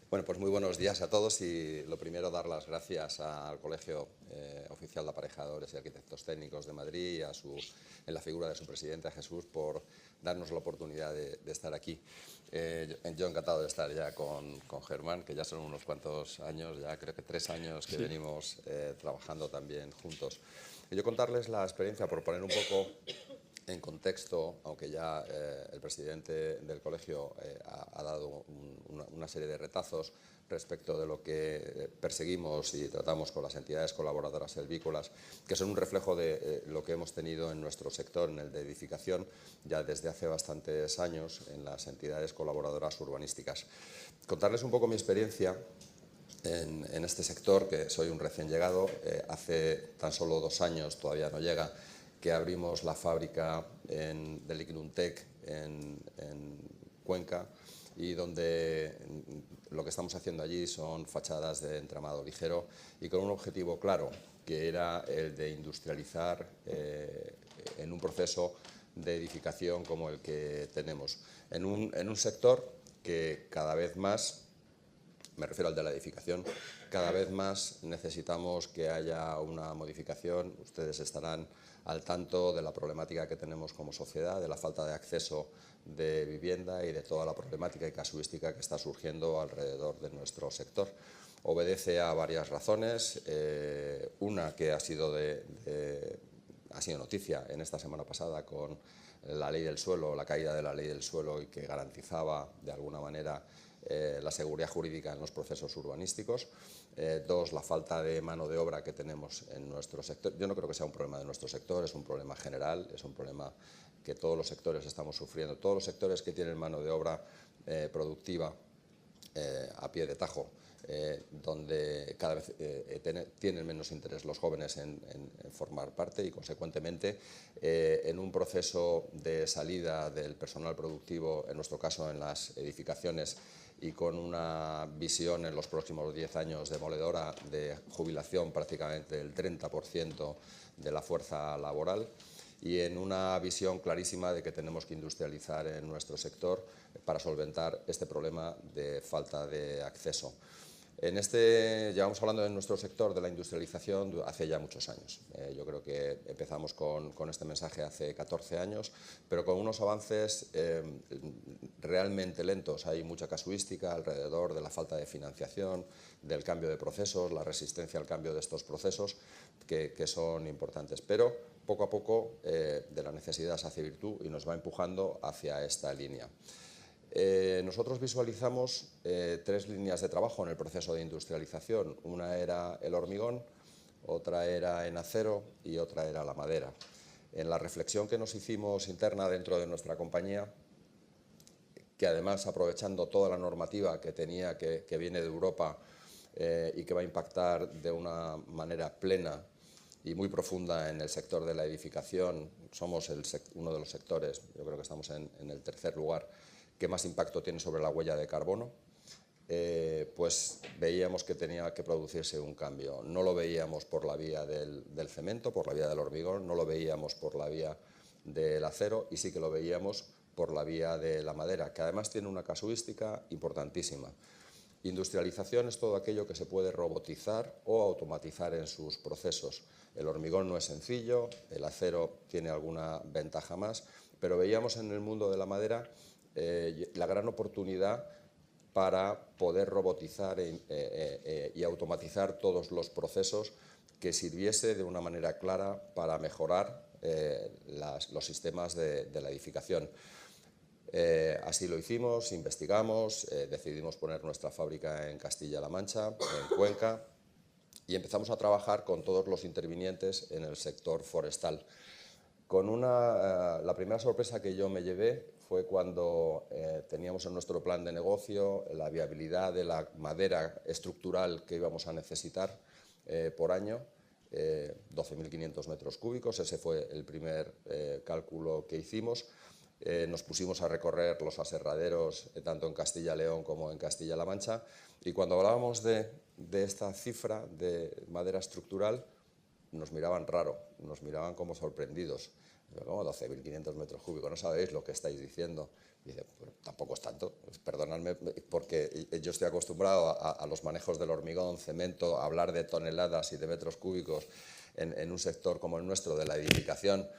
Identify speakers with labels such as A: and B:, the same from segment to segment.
A: Bueno, pues muy buenos días a todos y lo primero dar las gracias al Colegio Oficial de Aparejadores y Arquitectos Técnicos de Madrid y en la figura de su presidente, a Jesús, por darnos la oportunidad de estar aquí. Yo encantado de estar ya con Germán, que ya son unos cuantos años, ya creo que 3 años que venimos trabajando también juntos. Y yo contarles la experiencia por poner un poco en contexto, aunque ya el presidente del colegio ha dado una serie de retazos respecto de lo que perseguimos y tratamos con las entidades colaboradoras helvícolas, que son un reflejo de lo que hemos tenido en nuestro sector, en el de edificación, ya desde hace bastantes años en las entidades colaboradoras urbanísticas. Contarles un poco mi experiencia en este sector, que soy un recién llegado. Hace tan solo 2 años, todavía no llega, que abrimos la fábrica de Lignuntec en Cuenca, y donde lo que estamos haciendo allí son fachadas de entramado ligero y con un objetivo claro, que era el de industrializar en un proceso de edificación como el que tenemos, en un sector que cada vez más, me refiero al de la edificación, cada vez más necesitamos que haya una modificación. Ustedes estarán al tanto de la problemática que tenemos como sociedad, de la falta de acceso de vivienda y de toda la problemática y casuística que está surgiendo alrededor de nuestro sector. Obedece a varias razones. Una que ha sido noticia en esta semana pasada con la ley del suelo, la caída de la ley del suelo, y que garantizaba de alguna manera la seguridad jurídica en los procesos urbanísticos. 2, la falta de mano de obra que tenemos en nuestro sector. Yo no creo que sea un problema de nuestro sector, es un problema general, es un problema que todos los sectores estamos sufriendo. Todos los sectores que tienen mano de obra productiva a pie de tajo, donde cada vez tienen menos interés los jóvenes en formar parte, y consecuentemente en un proceso de salida del personal productivo, en nuestro caso en las edificaciones, y con una visión en los próximos 10 años demoledora de jubilación prácticamente del 30% de la fuerza laboral, y en una visión clarísima de que tenemos que industrializar en nuestro sector para solventar este problema de falta de acceso. Llevamos hablando de nuestro sector de la industrialización hace ya muchos años. Yo creo que empezamos con este mensaje hace 14 años, pero con unos avances realmente lentos. Hay mucha casuística alrededor de la falta de financiación, del cambio de procesos, la resistencia al cambio de estos procesos, que son importantes. Pero poco a poco de la necesidad se hace virtud y nos va empujando hacia esta línea. Nosotros visualizamos 3 líneas de trabajo en el proceso de industrialización. Una era el hormigón, otra era en acero y otra era la madera. En la reflexión que nos hicimos interna dentro de nuestra compañía, que además, aprovechando toda la normativa que viene de Europa y que va a impactar de una manera plena y muy profunda en el sector de la edificación, somos uno de los sectores, yo creo que estamos en el 3er lugar, que más impacto tiene sobre la huella de carbono. Pues veíamos que tenía que producirse un cambio. No lo veíamos por la vía del cemento, por la vía del hormigón, no lo veíamos por la vía del acero, y sí que lo veíamos por la vía de la madera, que además tiene una casuística importantísima. Industrialización es todo aquello que se puede robotizar o automatizar en sus procesos. El hormigón no es sencillo, el acero tiene alguna ventaja más, pero veíamos en el mundo de la madera la gran oportunidad para poder robotizar y automatizar todos los procesos, que sirviese de una manera clara para mejorar los sistemas de la edificación. Así lo hicimos, investigamos, decidimos poner nuestra fábrica en Castilla-La Mancha, en Cuenca, y empezamos a trabajar con todos los intervinientes en el sector forestal. La primera sorpresa que yo me llevé fue cuando teníamos en nuestro plan de negocio la viabilidad de la madera estructural que íbamos a necesitar por año, 12.500 metros cúbicos. Ese fue el primer cálculo que hicimos. Nos pusimos a recorrer los aserraderos tanto en Castilla y León como en Castilla-La Mancha, y cuando hablábamos de esta cifra de madera estructural nos miraban raro, nos miraban como sorprendidos. Digo, ¿cómo 12.500 metros cúbicos? ¿No sabéis lo que estáis diciendo? Y dice, pues tampoco es tanto, pues perdonadme, porque yo estoy acostumbrado a los manejos del hormigón, cemento, a hablar de toneladas y de metros cúbicos en un sector como el nuestro, de la edificación,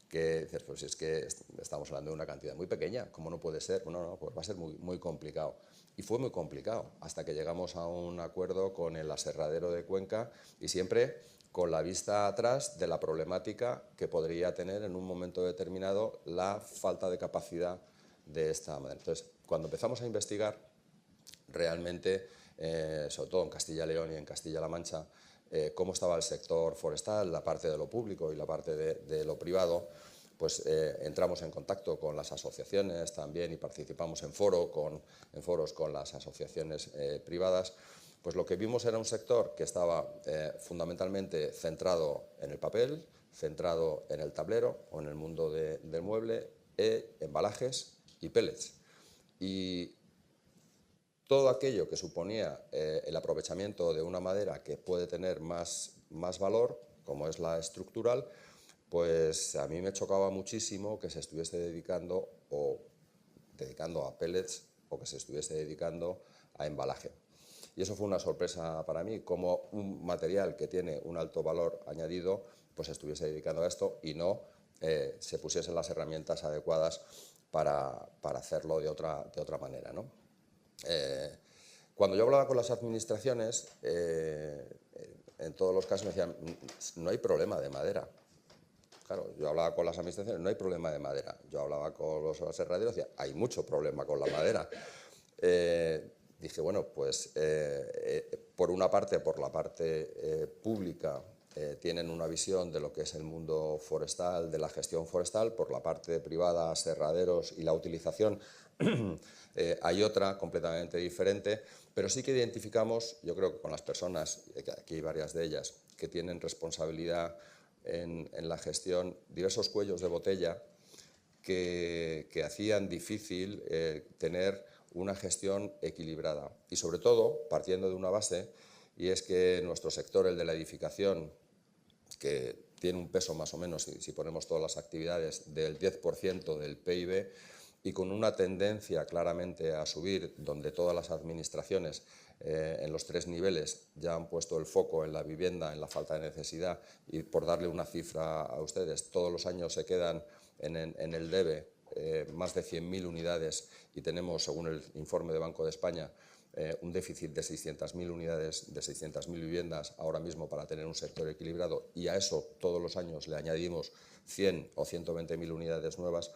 A: que dices, pues es que estamos hablando de una cantidad muy pequeña, ¿cómo no puede ser? Bueno, no, pues va a ser muy complicado. Y fue muy complicado, hasta que llegamos a un acuerdo con el aserradero de Cuenca, y siempre con la vista atrás de la problemática que podría tener en un momento determinado la falta de capacidad de esta madera. Entonces, cuando empezamos a investigar, realmente, sobre todo en Castilla y León y en Castilla-La Mancha, cómo estaba el sector forestal, la parte de lo público y la parte de lo privado, pues entramos en contacto con las asociaciones también y participamos en foros con las asociaciones privadas. Pues lo que vimos era un sector que estaba fundamentalmente centrado en el papel, centrado en el tablero o en el mundo del mueble, embalajes y pellets. Y todo aquello que suponía el aprovechamiento de una madera que puede tener más valor, como es la estructural, pues a mí me chocaba muchísimo que se estuviese dedicando a pellets o que se estuviese dedicando a embalaje. Y eso fue una sorpresa para mí, como un material que tiene un alto valor añadido, pues se estuviese dedicando a esto y no se pusiesen las herramientas adecuadas para hacerlo de otra manera, ¿no? Cuando yo hablaba con las administraciones, en todos los casos me decían, no hay problema de madera. Claro, yo hablaba con las administraciones, no hay problema de madera. Yo hablaba con los aserraderos y decía, hay mucho problema con la madera. Dije, bueno, pues por una parte, por la parte pública, tienen una visión de lo que es el mundo forestal, de la gestión forestal, por la parte privada, aserraderos y la utilización, hay otra completamente diferente, pero sí que identificamos, yo creo que con las personas, aquí hay varias de ellas, que tienen responsabilidad en la gestión, diversos cuellos de botella que hacían difícil tener una gestión equilibrada. Y sobre todo, partiendo de una base, y es que nuestro sector, el de la edificación, que tiene un peso más o menos, si ponemos todas las actividades, del 10% del PIB, y con una tendencia claramente a subir, donde todas las administraciones en los 3 niveles ya han puesto el foco en la vivienda, en la falta de necesidad, y por darle una cifra a ustedes, todos los años se quedan en el debe más de 100.000 unidades y tenemos, según el informe de Banco de España, un déficit de 600.000 unidades, de 600.000 viviendas ahora mismo para tener un sector equilibrado, y a eso todos los años le añadimos 100 o 120.000 unidades nuevas,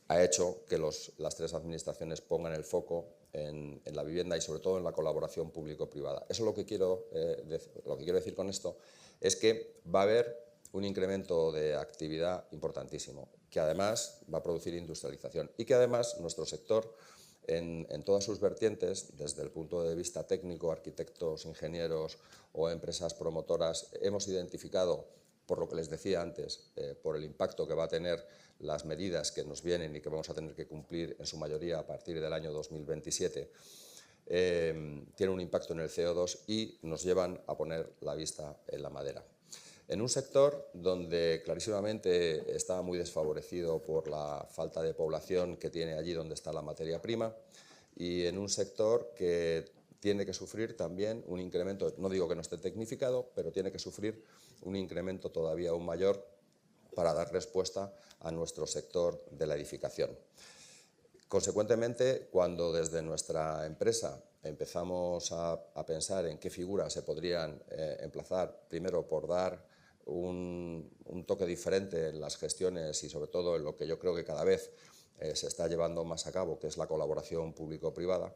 A: ha hecho que las 3 administraciones pongan el foco en la vivienda y sobre todo en la colaboración público-privada. Eso es lo que quiero decir con esto, es que va a haber un incremento de actividad importantísimo, que además va a producir industrialización y que además nuestro sector, en todas sus vertientes, desde el punto de vista técnico, arquitectos, ingenieros o empresas promotoras, hemos identificado, por lo que les decía antes, por el impacto que va a tener las medidas que nos vienen y que vamos a tener que cumplir en su mayoría a partir del año 2027, tiene un impacto en el CO2 y nos llevan a poner la vista en la madera. En un sector donde clarísimamente está muy desfavorecido por la falta de población que tiene allí donde está la materia prima, y en un sector que tiene que sufrir también un incremento, no digo que no esté tecnificado, pero tiene que sufrir un incremento todavía aún mayor para dar respuesta a nuestro sector de la edificación. Consecuentemente, cuando desde nuestra empresa empezamos a pensar en qué figuras se podrían emplazar, primero por dar un toque diferente en las gestiones y sobre todo en lo que yo creo que cada vez se está llevando más a cabo, que es la colaboración público-privada,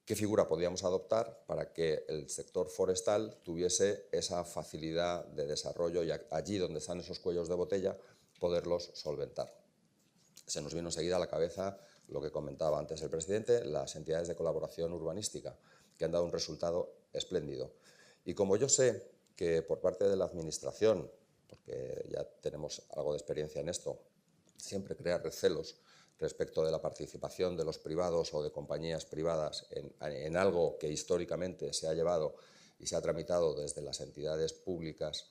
A: ¿qué figura podríamos adoptar para que el sector forestal tuviese esa facilidad de desarrollo y allí donde están esos cuellos de botella poderlos solventar? Se nos vino enseguida a la cabeza lo que comentaba antes el presidente, las entidades de colaboración urbanística, que han dado un resultado espléndido. Y como yo sé que por parte de la Administración, porque ya tenemos algo de experiencia en esto, siempre crea recelos respecto de la participación de los privados o de compañías privadas en algo que históricamente se ha llevado y se ha tramitado desde las entidades públicas,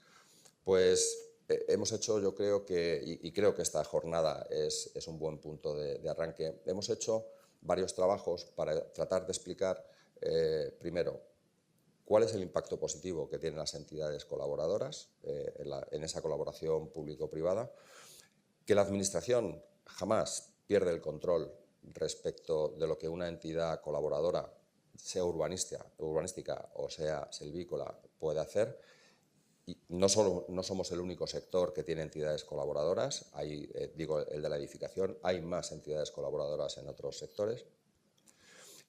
A: pues hemos hecho, yo creo que, y creo que esta jornada es un buen punto de arranque, hemos hecho varios trabajos para tratar de explicar, primero, cuál es el impacto positivo que tienen las entidades colaboradoras en esa colaboración público-privada, que la Administración jamás pierde el control respecto de lo que una entidad colaboradora, sea urbanística o sea silvícola, puede hacer. Y no somos el único sector que tiene entidades colaboradoras, digo el de la edificación, hay más entidades colaboradoras en otros sectores.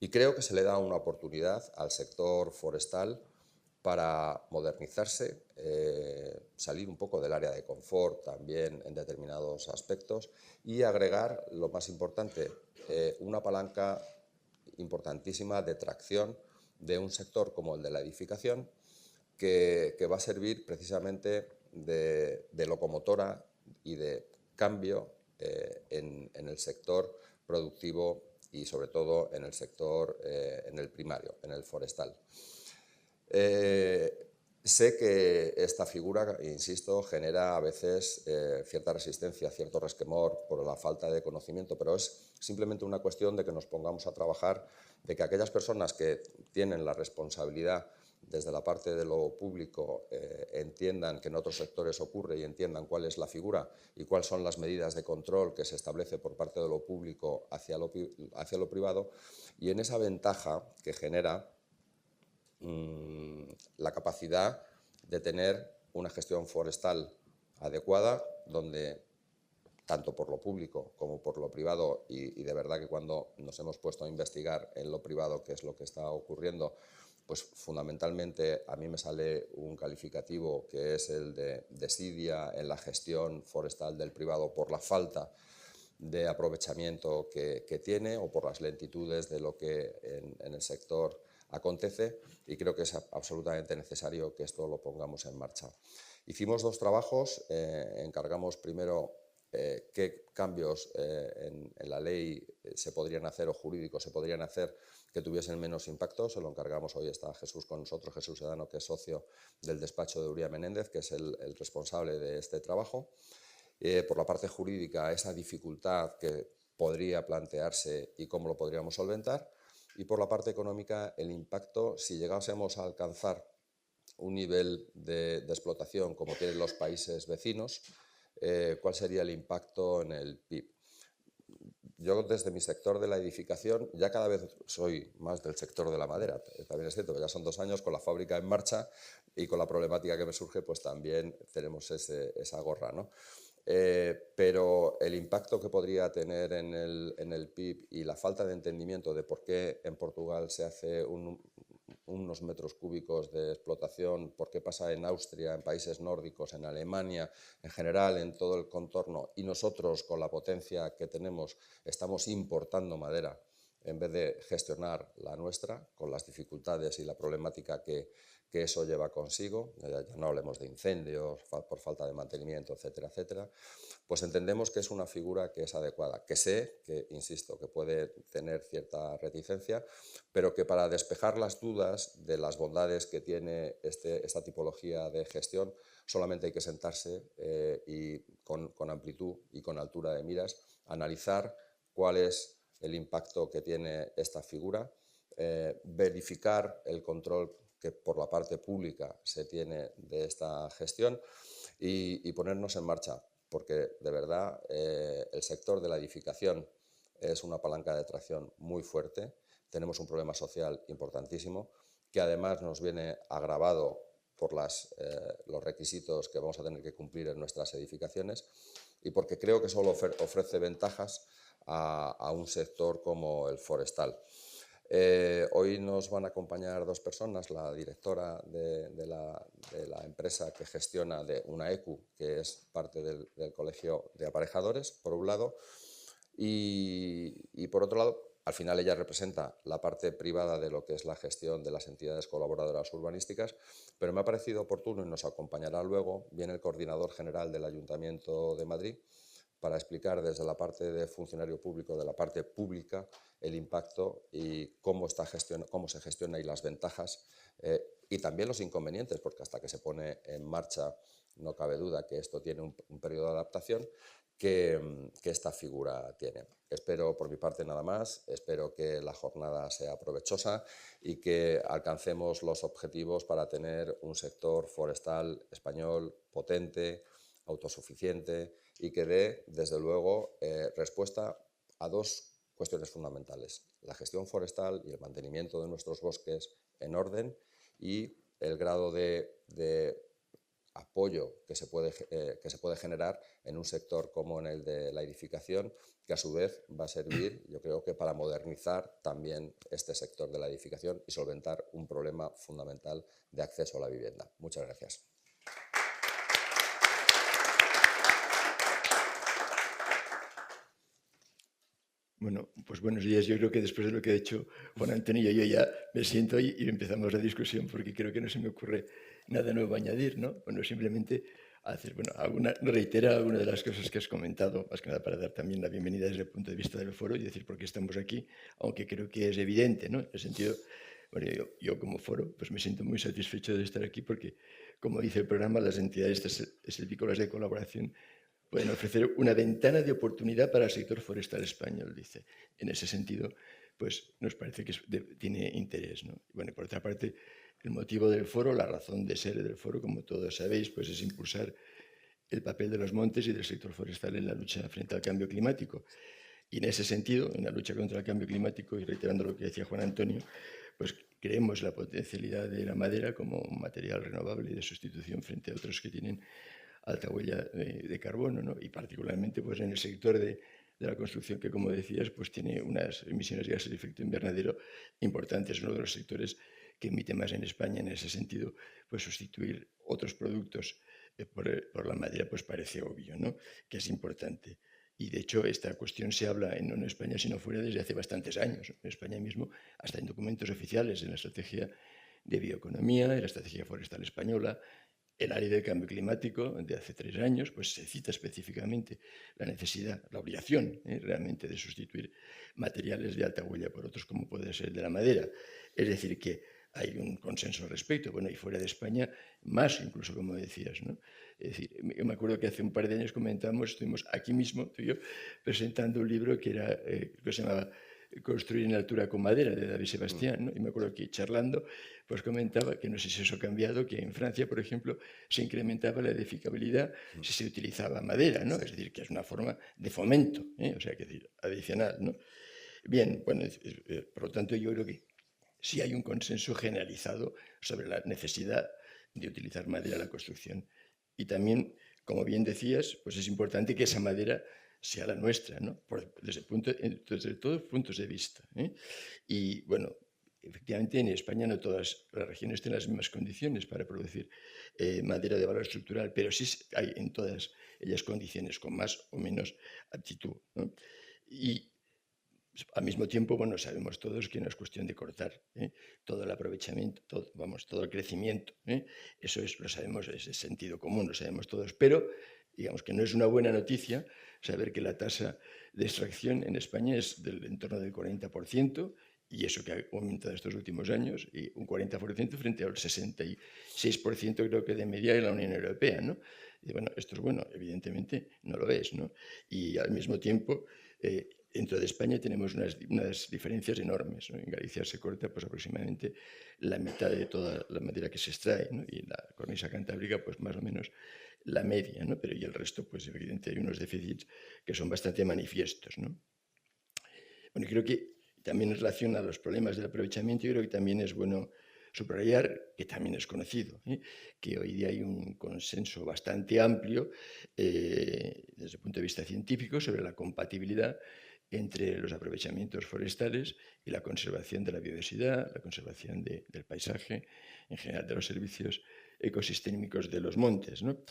A: Y creo que se le da una oportunidad al sector forestal para modernizarse, salir un poco del área de confort también en determinados aspectos y agregar, lo más importante, una palanca importantísima de tracción de un sector como el de la edificación que va a servir precisamente de locomotora y de cambio en el sector productivo y sobre todo en el sector, en el primario, en el forestal. Sé que esta figura, insisto, genera a veces cierta resistencia, cierto resquemor por la falta de conocimiento, pero es simplemente una cuestión de que nos pongamos a trabajar, de que aquellas personas que tienen la responsabilidad desde la parte de lo público entiendan que en otros sectores ocurre y entiendan cuál es la figura y cuáles son las medidas de control que se establece por parte de lo público hacia lo privado, y en esa ventaja que genera la capacidad de tener una gestión forestal adecuada, donde tanto por lo público como por lo privado, y de verdad que cuando nos hemos puesto a investigar en lo privado qué es lo que está ocurriendo, pues fundamentalmente a mí me sale un calificativo que es el de desidia en la gestión forestal del privado por la falta de aprovechamiento que tiene o por las lentitudes de lo que en el sector acontece, y creo que es absolutamente necesario que esto lo pongamos en marcha. Hicimos dos trabajos, encargamos primero qué cambios en la ley se podrían hacer o jurídicos se podrían hacer que tuviesen menos impacto. Se lo encargamos, hoy está Jesús con nosotros, Jesús Sedano, que es socio del despacho de Uría Menéndez, que es el responsable de este trabajo. Por la parte jurídica, esa dificultad que podría plantearse y cómo lo podríamos solventar, y por la parte económica, el impacto si llegásemos a alcanzar un nivel de explotación como tienen los países vecinos, cuál sería el impacto en el PIB. Yo desde mi sector de la edificación ya cada vez soy más del sector de la madera. También es cierto que ya son 2 años con la fábrica en marcha y con la problemática que me surge, pues también tenemos esa gorra, ¿no? Pero el impacto que podría tener en el PIB y la falta de entendimiento de por qué en Portugal se hace unos metros cúbicos de explotación, por qué pasa en Austria, en países nórdicos, en Alemania, en general en todo el contorno, y nosotros con la potencia que tenemos estamos importando madera en vez de gestionar la nuestra, con las dificultades y la problemática que eso lleva consigo, ya no hablemos de incendios por falta de mantenimiento, etcétera, etcétera, pues entendemos que es una figura que es adecuada, que sé, que insisto, que puede tener cierta reticencia, pero que para despejar las dudas de las bondades que tiene esta tipología de gestión, solamente hay que sentarse y con amplitud y con altura de miras, analizar cuál es el impacto que tiene esta figura, verificar el control que por la parte pública se tiene de esta gestión y ponernos en marcha, porque de verdad el sector de la edificación es una palanca de atracción muy fuerte. Tenemos un problema social importantísimo que además nos viene agravado por los requisitos que vamos a tener que cumplir en nuestras edificaciones, y porque creo que solo ofrece ventajas a un sector como el forestal. Hoy nos van a acompañar 2 personas, la directora de la empresa que gestiona de una ECU, que es parte del Colegio de Aparejadores, por un lado, y por otro lado, al final ella representa la parte privada de lo que es la gestión de las entidades colaboradoras urbanísticas, pero me ha parecido oportuno, y nos acompañará luego, viene el coordinador general del Ayuntamiento de Madrid, para explicar desde la parte de funcionario público, de la parte pública, el impacto y cómo se gestiona y las ventajas y también los inconvenientes, porque hasta que se pone en marcha no cabe duda que esto tiene un periodo de adaptación que esta figura tiene. Espero por mi parte nada más, espero que la jornada sea provechosa y que alcancemos los objetivos para tener un sector forestal español potente, autosuficiente y que dé, desde luego, respuesta a dos cuestiones fundamentales: la gestión forestal y el mantenimiento de nuestros bosques en orden y el grado de apoyo que se puede generar en un sector como en el de la edificación, que a su vez va a servir, yo creo que para modernizar también este sector de la edificación y solventar un problema fundamental de acceso a la vivienda. Muchas gracias.
B: Bueno, pues buenos días. Yo creo que después de lo que ha hecho Juan Antonio, yo ya me siento ahí y empezamos la discusión, porque creo que no se me ocurre nada nuevo a añadir, ¿no? Bueno, simplemente reiterar alguna de las cosas que has comentado, más que nada para dar también la bienvenida desde el punto de vista del foro y decir por qué estamos aquí, aunque creo que es evidente, ¿no? En el sentido, bueno, yo como foro pues me siento muy satisfecho de estar aquí porque, como dice el programa, las entidades silvícolas de colaboración pueden ofrecer una ventana de oportunidad para el sector forestal español, dice. En ese sentido, pues nos parece que tiene interés, ¿no? Bueno, por otra parte, el motivo del foro, la razón de ser del foro, como todos sabéis, pues es impulsar el papel de los montes y del sector forestal en la lucha frente al cambio climático. Y en ese sentido, en la lucha contra el cambio climático, y reiterando lo que decía Juan Antonio, pues creemos la potencialidad de la madera como un material renovable de sustitución frente a otros que tienen alta huella de carbono, ¿no? Y particularmente pues, en el sector de la construcción, que como decías, pues tiene unas emisiones de gases de efecto invernadero importantes. Es uno de los sectores que emite más en España. En ese sentido, pues sustituir otros productos por la madera pues parece obvio, ¿no? Que es importante. Y de hecho esta cuestión se habla no en España sino fuera desde hace bastantes años. En España mismo, hasta en documentos oficiales, en la estrategia de bioeconomía, en la estrategia forestal española, el área del cambio climático de hace 3 años, pues se cita específicamente la necesidad, la obligación realmente de sustituir materiales de alta huella por otros como puede ser de la madera. Es decir, que hay un consenso al respecto. Bueno, y fuera de España, más incluso, como decías, ¿no? Es decir, yo me acuerdo que hace un par de años estuvimos aquí mismo, tú y yo, presentando un libro que se llamaba Construir en altura con madera, de David Sebastián, ¿no? Y me acuerdo que charlando, pues comentaba que no sé si eso ha cambiado, que en Francia, por ejemplo, se incrementaba la edificabilidad si se utilizaba madera, ¿no? Sí. Es decir, que es una forma de fomento, o sea, que decir, adicional, ¿no? Bien, bueno, por lo tanto, yo creo que sí hay un consenso generalizado sobre la necesidad de utilizar madera en la construcción. Y también, como bien decías, pues es importante que esa madera sea la nuestra, ¿no? Desde todos puntos de vista. Y bueno, efectivamente en España no todas las regiones tienen las mismas condiciones para producir madera de valor estructural, pero sí hay en todas ellas condiciones con más o menos aptitud, ¿no? Y al mismo tiempo, bueno, sabemos todos que no es cuestión de cortar todo el aprovechamiento, todo el crecimiento. Eso lo sabemos, es sentido común, lo sabemos todos. Pero, digamos que no es una buena noticia saber que la tasa de extracción en España es del entorno del 40%, y eso que ha aumentado estos últimos años, y un 40% frente al 66% creo que de media en la Unión Europea, ¿no? Y bueno, esto es bueno, evidentemente no lo es, ¿no? Y al mismo tiempo, dentro de España tenemos unas diferencias enormes, ¿no? En Galicia se corta pues, aproximadamente la mitad de toda la madera que se extrae, ¿no? Y en la cornisa cantábrica pues más o menos la media, ¿no? Pero y el resto, pues evidentemente hay unos déficits que son bastante manifiestos, ¿no? Bueno, creo que también en relación a los problemas del aprovechamiento, yo creo que también es bueno subrayar, que también es conocido, que hoy día hay un consenso bastante amplio desde el punto de vista científico sobre la compatibilidad entre los aprovechamientos forestales y la conservación de la biodiversidad, la conservación del paisaje, en general de los servicios ecosistémicos de los montes, ¿no?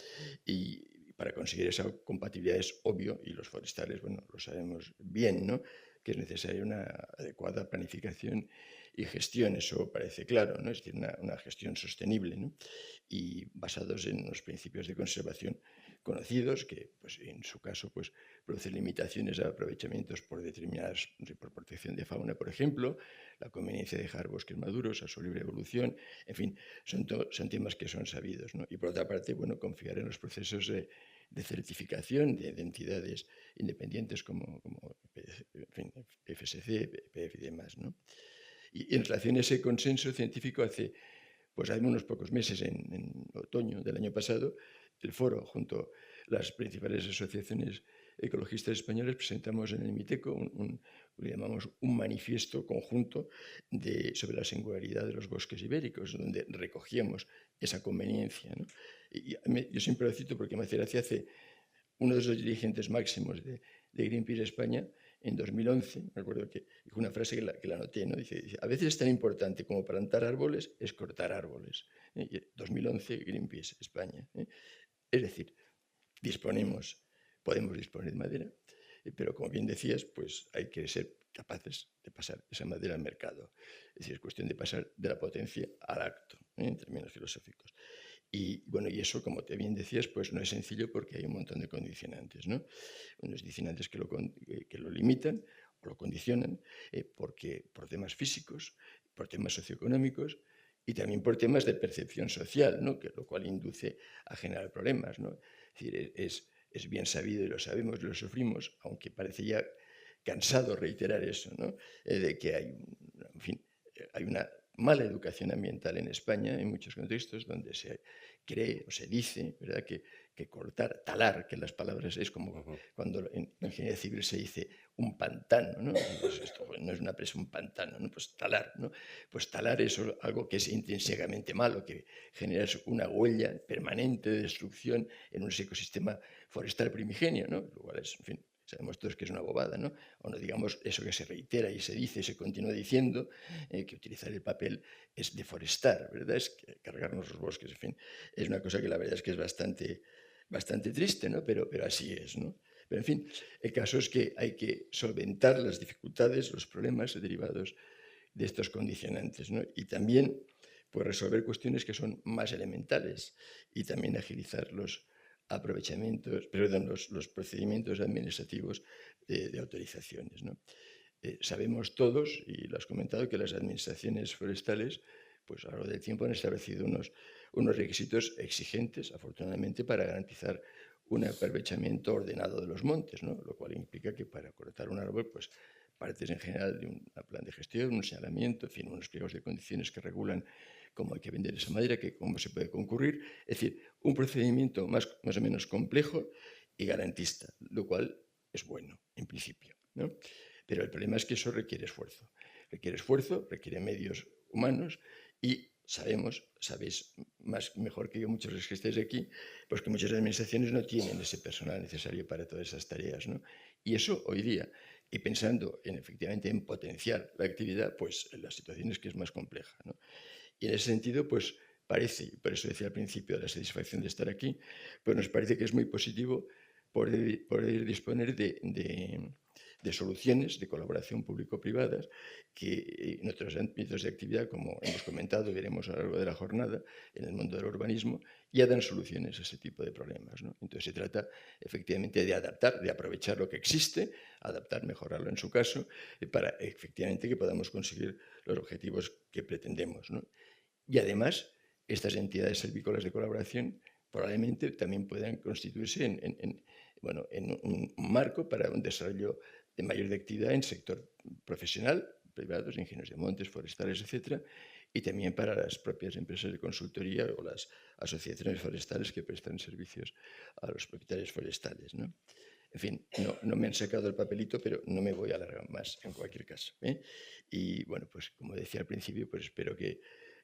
B: Y para conseguir esa compatibilidad es obvio, y los forestales, bueno, lo sabemos bien, ¿no?, que es necesaria una adecuada planificación y gestión, eso parece claro, ¿no? Es decir, una gestión sostenible, ¿no? Y basados en los principios de conservación conocidos, que pues, en su caso pues, produce limitaciones a aprovechamientos por determinadas, por protección de fauna, por ejemplo, la conveniencia de dejar bosques maduros a su libre evolución, en fin, son temas que son sabidos, ¿no? Y por otra parte, bueno, confiar en los procesos de certificación de entidades independientes como en fin, FSC, PPF y demás, ¿no? Y en relación a ese consenso científico, hace unos pocos meses, en otoño del año pasado, el foro, junto a las principales asociaciones ecologistas españolas, presentamos en el MITECO lo llamamos un manifiesto conjunto sobre la singularidad de los bosques ibéricos, donde recogíamos esa conveniencia, ¿no? Yo siempre lo cito porque me hace gracia, uno de los dirigentes máximos de Greenpeace España, en 2011, me acuerdo que dijo una frase que la anoté, ¿no? Dice, a veces es tan importante como plantar árboles es cortar árboles. 2011, Greenpeace España. Es decir, podemos disponer de madera, pero como bien decías, pues hay que ser capaces de pasar esa madera al mercado. Es decir, es cuestión de pasar de la potencia al acto, en términos filosóficos. Y bueno, y eso, como te bien decías, pues no es sencillo porque hay un montón de condicionantes, ¿no? Unos condicionantes que lo limitan o lo condicionan porque por temas físicos, por temas socioeconómicos y también por temas de percepción social, ¿no? Lo cual induce a generar problemas, ¿no? Es decir, es bien sabido y lo sabemos y lo sufrimos, aunque parece ya cansado reiterar eso, ¿no? De que en fin, hay una mala educación ambiental en España, en muchos contextos, donde se cree o se dice, ¿verdad?, que cortar, talar, que las palabras es como cuando en ingeniería civil se dice un pantano, ¿no? Pues esto no es una presa, un pantano, ¿no? Pues talar, ¿no? Pues talar es algo que es intrínsecamente malo, que genera una huella permanente de destrucción en un ecosistema forestal primigenio, ¿no? Lo cual es, en fin, sabemos todos que es una bobada, ¿no? O no digamos eso que se reitera y se dice y se continúa diciendo, que utilizar el papel es deforestar, ¿verdad? Es cargarnos los bosques, en fin. Es una cosa que la verdad es que es bastante triste, ¿no? Pero así es, ¿no? Pero en fin, el caso es que hay que solventar las dificultades, los problemas derivados de estos condicionantes, ¿no? Y también pues, resolver cuestiones que son más elementales y también agilizar los los procedimientos administrativos de autorizaciones, ¿no? Sabemos todos, y lo has comentado, que las administraciones forestales, pues a lo largo del tiempo han establecido unos requisitos exigentes, afortunadamente, para garantizar un aprovechamiento ordenado de los montes, ¿no? Lo cual implica que para cortar un árbol, pues partes en general de un plan de gestión, un señalamiento, en fin, unos pliegos de condiciones que regulan cómo hay que vender esa madera, cómo se puede concurrir. Es decir, un procedimiento más o menos complejo y garantista, lo cual es bueno, en principio, ¿no? Pero el problema es que eso requiere esfuerzo. Requiere medios humanos y sabéis mejor que yo, muchos de los que estáis aquí, pues que muchas administraciones no tienen ese personal necesario para todas esas tareas, ¿no? Y eso hoy día, y pensando efectivamente en potenciar la actividad, pues la situación es que es más compleja, ¿no? Y en ese sentido, pues parece, por eso decía al principio la satisfacción de estar aquí, pues nos parece que es muy positivo poder disponer de soluciones de colaboración público-privadas que en otros ámbitos de actividad, como hemos comentado, veremos a lo largo de la jornada, en el mundo del urbanismo, ya dan soluciones a ese tipo de problemas, ¿no? Entonces se trata efectivamente de adaptar, de aprovechar lo que existe, adaptar, mejorarlo en su caso, para efectivamente que podamos conseguir los objetivos que pretendemos, ¿no? Y además, estas entidades silvícolas de colaboración probablemente también puedan constituirse en un marco para un desarrollo de mayor actividad en sector profesional, privados, ingenieros de montes, forestales, etcétera, y también para las propias empresas de consultoría o las asociaciones forestales que prestan servicios a los propietarios forestales, ¿no? En fin, no me han sacado el papelito, pero no me voy a alargar más en cualquier caso, ¿eh? Y bueno, pues como decía al principio, pues espero que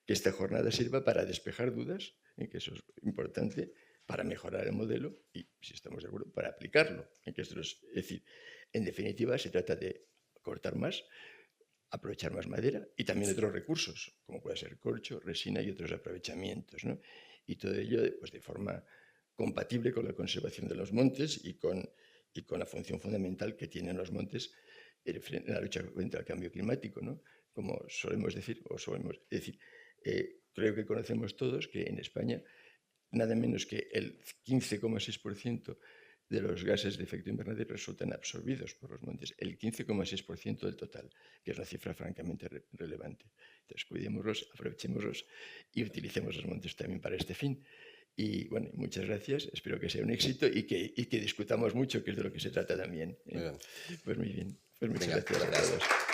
B: esta jornada sirva para despejar dudas, que eso es importante, para mejorar el modelo y, si estamos de acuerdo, para aplicarlo. Es decir, en definitiva, se trata de cortar más, aprovechar más madera y también otros recursos, como puede ser corcho, resina y otros aprovechamientos, ¿no? Y todo ello pues, de forma compatible con la conservación de los montes y con la función fundamental que tienen los montes en la lucha contra el cambio climático, ¿no? Como solemos decir, creo que conocemos todos que en España nada menos que el 15,6% de los gases de efecto invernadero resultan absorbidos por los montes, el 15,6% del total, que es una cifra francamente relevante. Entonces, cuidémoslos, aprovechémoslos y utilicemos los montes también para este fin. Y bueno, muchas gracias, espero que sea un éxito y que discutamos mucho, que es de lo que se trata también.
A: Muy bien.
B: Pues muy bien, pues muchas
A: Venga,
B: gracias a
A: gracias.
B: todos.